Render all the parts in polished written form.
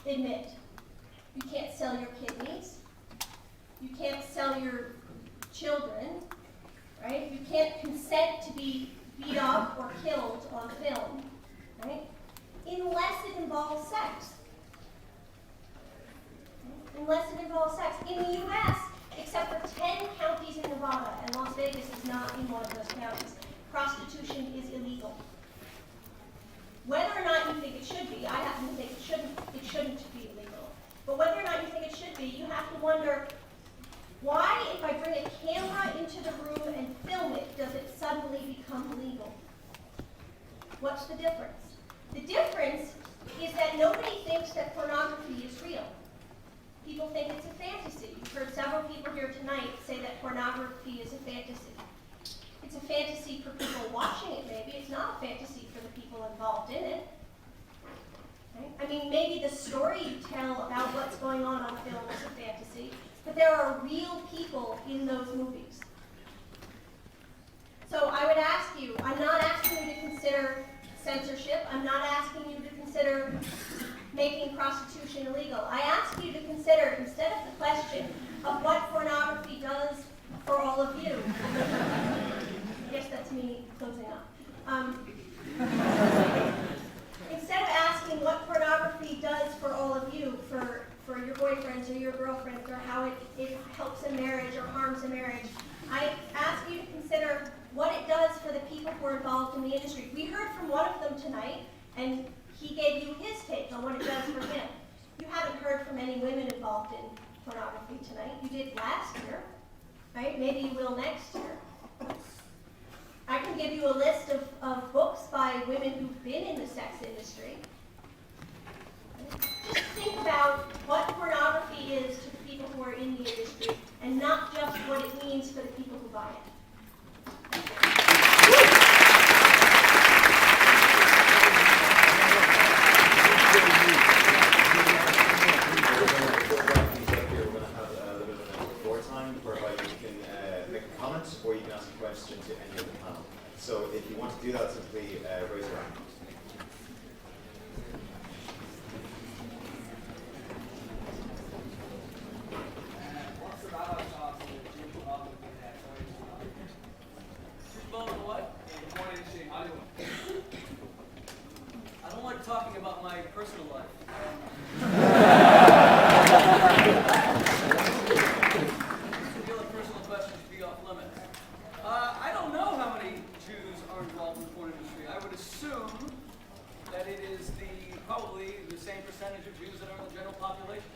admit. You can't sell your kidneys. You can't sell your children, right? You can't consent to be beat up or killed on film, right? Unless it involves sex. Unless it involves sex. In the U.S., except for 10 counties in Nevada, and Las Vegas is not in one of those counties, prostitution is illegal. Whether or not you think it should be, I happen to think it shouldn't be illegal. But whether or not you think it should be, you have to wonder, why, if I bring a camera into the room and film it, does it suddenly become legal? What's the difference? The difference is that nobody thinks that pornography is real. People think it's a fantasy. You've heard several people here tonight say that pornography is a fantasy. It's a fantasy for people watching it, maybe. It's not a fantasy for the people involved in it. Right? I mean, maybe the story you tell about what's going on film is a fantasy, but there are real people in those movies. So I would ask you, I'm not asking you to consider censorship. I'm not asking you to consider making prostitution illegal. I ask you to consider, instead of the question of what pornography does for all of you, I guess that's me closing up. Instead of asking what pornography does for all of you, for your boyfriends or your girlfriends, or how it helps a marriage or harms a marriage, I ask you to consider what it does for the people who are involved in the industry. We heard from one of them tonight, and he gave you his take on what it does for him. You haven't heard from any women involved in pornography tonight. You did last year, right? Maybe you will next year. I can give you a list of books by women who've been in the sex industry. Just think about what pornography is to the people who are in the industry, and not just what it means for the people who buy it. Or you can ask a question to any of the panel. So if you want to do that, simply raise your hand. What's the rabbi talk to the Jewish public in that what? In the porn industry in Hollywood. I don't like talking about my personal life. I don't know how many Jews are involved in the porn industry. I would assume that it is probably the same percentage of Jews that are in the general population.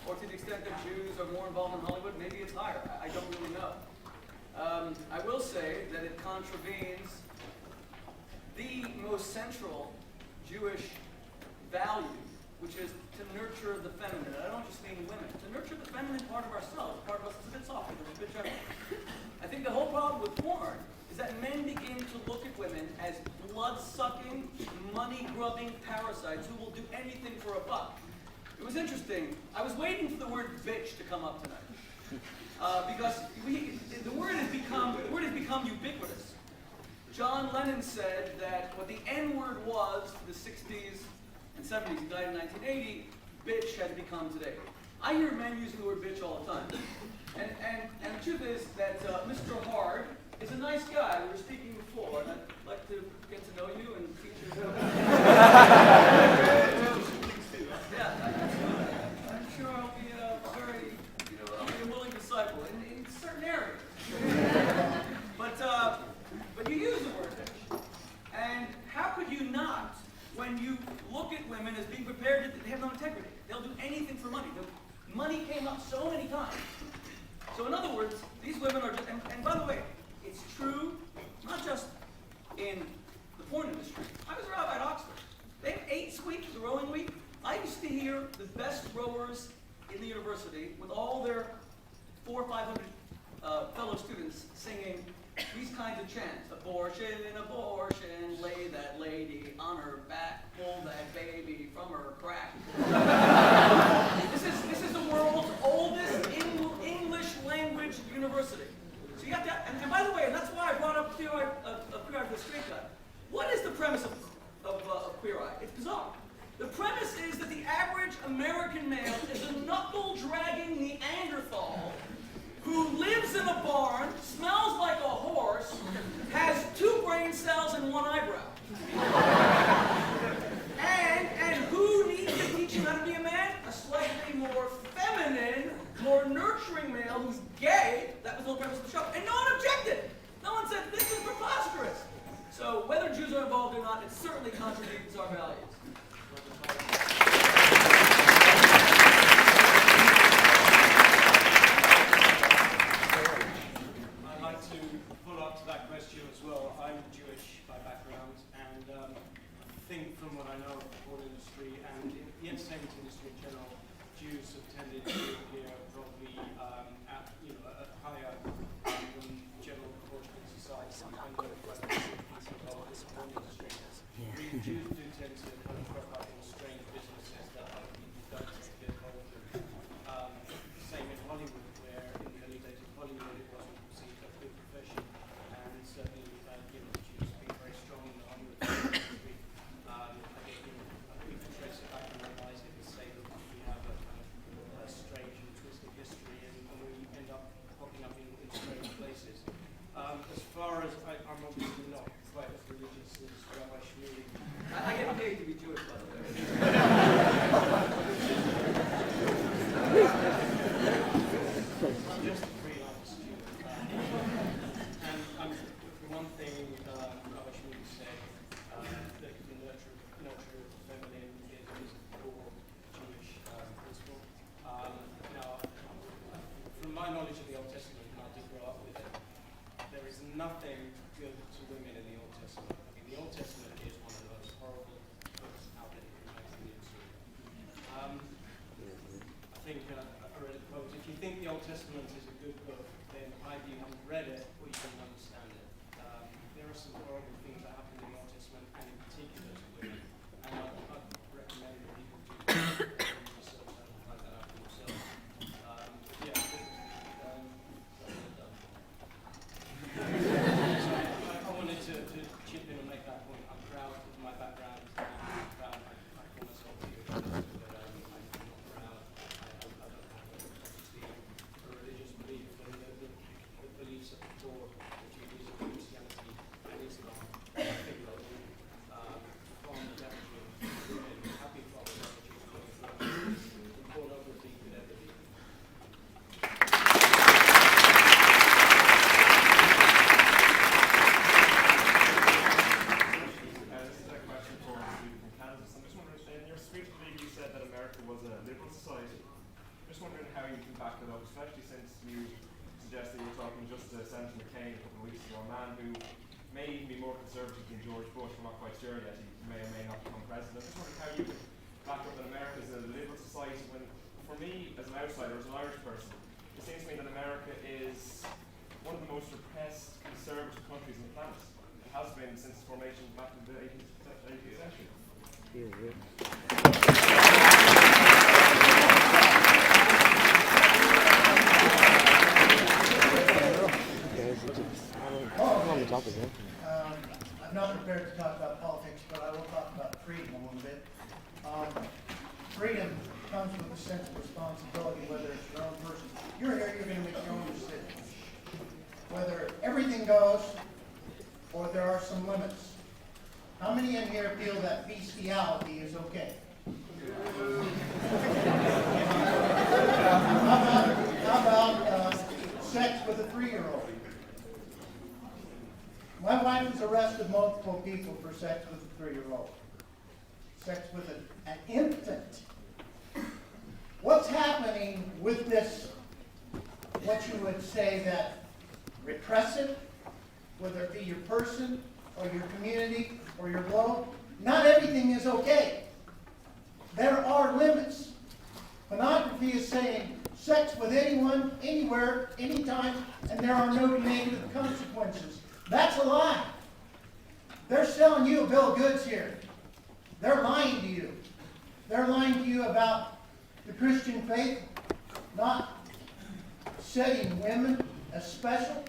Or to the extent that Jews are more involved in Hollywood, maybe it's higher. I don't really know. I will say that it contravenes the most central Jewish value, which is to nurture the feminine. And I don't just mean women. To nurture the feminine part of ourselves. Part of us is a bit softer, a bit gentle. I think the whole problem with porn is that men begin to look at women as blood-sucking, money-grubbing parasites who will do anything for a buck. It was interesting. I was waiting for the word bitch to come up tonight. Because the word has become ubiquitous. John Lennon said that what the N-word was in the 60s and 70s, he died in 1980, bitch has become today. I hear men using the word bitch all the time. And the truth is that Mr. Hard is a nice guy. We were speaking before, and I'd like to get to know you and teach you. I'm sure I'll be I'll be a willing disciple in certain areas. But you use the word bitch. And how could you not, when you look at women as being prepared to have no integrity? They'll do anything for money. Money came up so many times. So in other words, these women are just, and by the way, it's true, not just in the porn industry. I was a rabbi at Oxford. They have 8 weeks, the rowing week. I used to hear the best rowers in the university with all their 400 or 500 fellow students singing these kinds of chants. Abortion, abortion, lay that lady on her back, pull that baby from her crack. This is the world's oldest English language university. So you have to, and by the way, and that's why I brought up Queer Eye for the Straight Guy. What is the premise of Queer Eye? It's bizarre. The premise is that the average American male is a knuckle-dragging Neanderthal who lives in a barn, smells like a horse, has 2 brain cells and 1 eyebrow. And who needs to teach him how to be a man? A slightly more feminine, more nurturing male who's gay. That was the whole premise of the show. And no one objected. No one said, this is preposterous. So whether Jews are involved or not, it certainly contradicts our values. I'd like to follow up to that question as well. I'm Jewish by background, and I think from what I know of the porn industry and in the entertainment industry in general, Jews have tended to appear probably at a higher than general proportion of society. And Jews do tend to kind of crop up in strange businesses that other people don't get involved in. Same in Hollywood, where in the early days of Hollywood it wasn't perceived as a good profession, and certainly Jews being very strong in the Hollywood industry. We can trace it back and realize it and say that we have a kind of strange and twisted history, and we end up popping up in strange places. As far as I'm obviously not quite as religious as Rabbi Shmuley. I get paid to be Jewish, by the way. I'm just a freelance student. And one thing Rabbi Shmuley said, that the nurture of the feminine is a core Jewish principle. Now, from my knowledge of the Old Testament, and I did grow up with it, there is nothing good to women in the Old Testament. I mean, the Old Testament is one of the most horrible books out there you can imagine. I think I read a quote: if you think the Old Testament is a good book, then either you haven't read it or you don't understand it. There are some horrible things that happen in the Old Testament, and in particular to women. And I'd recommend that people do research and find that out for themselves. I wanted to chip in and make that point. I'm proud of my background. I'm proud. I call myself Jewish, but I'm not proud. I don't have a religious belief, and the beliefs at the core of Judaism, Christianity, and Islam, I think that from damaging women, happy from damaging women, the pornography could ever be. Back it up, especially since you suggested you were talking just to Senator McCain a couple of weeks ago, a man who may even be more conservative than George Bush. We're not quite sure yet. He may or may not become president. I just wondering how you could back up that America is a liberal society when, for me, as an outsider, as an Irish person, it seems to me that America is one of the most repressed, conservative countries on the planet. It has been since its formation back in the 18th century. I'm not prepared to talk about politics, but I will talk about freedom a little bit. Freedom comes with a sense of responsibility, whether it's your own person. You're here, you're going to make your own decisions. Whether everything goes or there are some limits. How many in here feel that bestiality is okay? How about sex with a 3-year-old? My wife has arrested multiple people for sex with a 3-year-old. Sex with an infant. What's happening with this, what you would say that repressive, whether it be your person or your community or your globe? Not everything is okay. There are limits. Pornography is saying sex with anyone, anywhere, anytime, and there are no negative consequences. That's a lie. They're selling you a bill of goods here. They're lying to you. They're lying to you about the Christian faith, not setting women as special.